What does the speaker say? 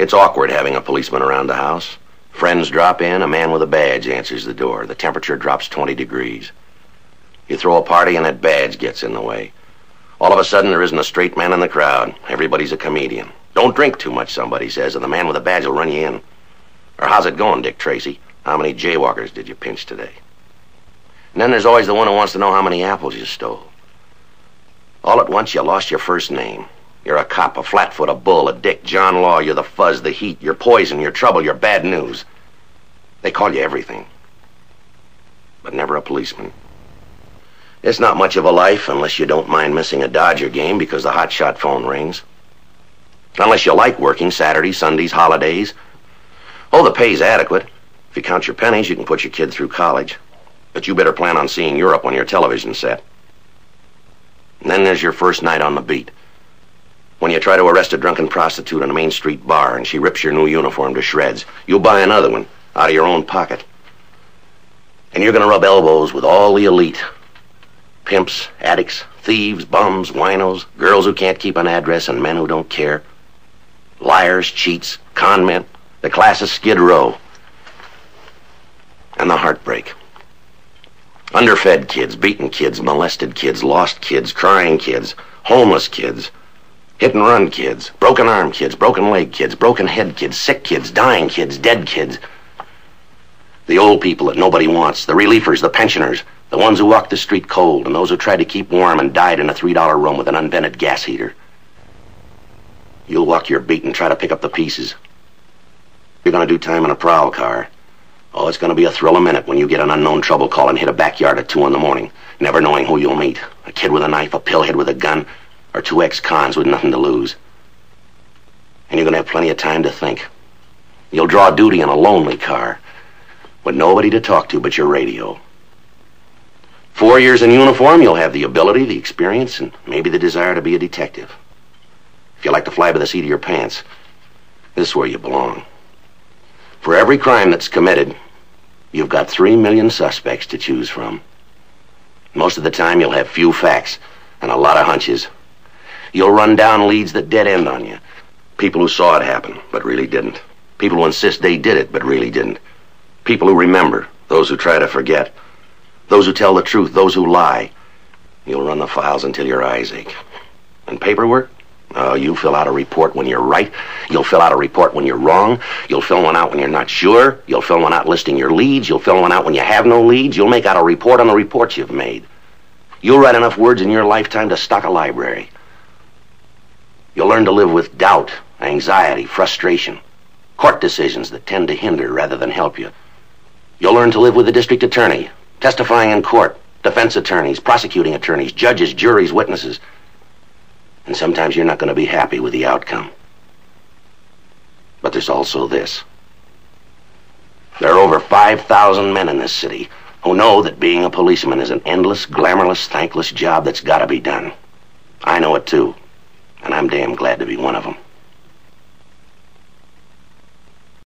It's awkward having a policeman around the house. Friends drop in, a man with a badge answers the door. The temperature drops 20 degrees. You throw a party and that badge gets in the way. All of a sudden, there isn't a straight man in the crowd. Everybody's a comedian. Don't drink too much, somebody says, and the man with a badge will run you in. Or how's it going, Dick Tracy? How many jaywalkers did you pinch today? And then there's always the one who wants to know how many apples you stole. All at once, you lost your first name. You're a cop, a flatfoot, a bull, a dick, John Law. You're the fuzz, the heat. You're poison, you're trouble, you're bad news. They call you everything. But never a policeman. It's not much of a life unless you don't mind missing a Dodger game because the hotshot phone rings. Unless you like working Saturdays, Sundays, holidays. Oh, the pay's adequate. If you count your pennies, you can put your kid through college. But you better plan on seeing Europe on your television set. And then there's your first night on the beat. When you try to arrest a drunken prostitute in a Main Street bar and she rips your new uniform to shreds, you'll buy another one out of your own pocket. And you're going to rub elbows with all the elite. Pimps, addicts, thieves, bums, winos, girls who can't keep an address, and men who don't care. Liars, cheats, con men, the class of Skid Row. And the heartbreak. Underfed kids, beaten kids, molested kids, lost kids, crying kids, homeless kids, hit-and-run kids, broken arm kids, broken leg kids, broken head kids, sick kids, dying kids, dead kids. The old people that nobody wants, the reliefers, the pensioners, the ones who walked the street cold, and those who tried to keep warm and died in a $3 room with an unvented gas heater. You'll walk your beat and try to pick up the pieces. You're going to do time in a prowl car. Oh, it's going to be a thrill a minute when you get an unknown trouble call and hit a backyard at 2 in the morning, never knowing who you'll meet. A kid with a knife, a pillhead with a gun, or 2 ex-cons with nothing to lose. And you're going to have plenty of time to think. You'll draw duty in a lonely car, with nobody to talk to but your radio. 4 years in uniform, you'll have the ability, the experience, and maybe the desire to be a detective. If you like to fly by the seat of your pants, this is where you belong. For every crime that's committed, you've got 3 million suspects to choose from. Most of the time, you'll have few facts and a lot of hunches. You'll run down leads that dead end on you. People who saw it happen, but really didn't. People who insist they did it, but really didn't. People who remember, those who try to forget. Those who tell the truth, those who lie. You'll run the files until your eyes ache. And paperwork? Oh, you fill out a report when you're right. You'll fill out a report when you're wrong. You'll fill one out when you're not sure. You'll fill one out listing your leads. You'll fill one out when you have no leads. You'll make out a report on the reports you've made. You'll write enough words in your lifetime to stock a library. You'll learn to live with doubt, anxiety, frustration, court decisions that tend to hinder rather than help you. You'll learn to live with the district attorney, testifying in court, defense attorneys, prosecuting attorneys, judges, juries, witnesses. And sometimes you're not going to be happy with the outcome. But there's also this. There are over 5,000 men in this city who know that being a policeman is an endless, glamourless, thankless job that's got to be done. I know it too, and I'm damn glad to be one of them.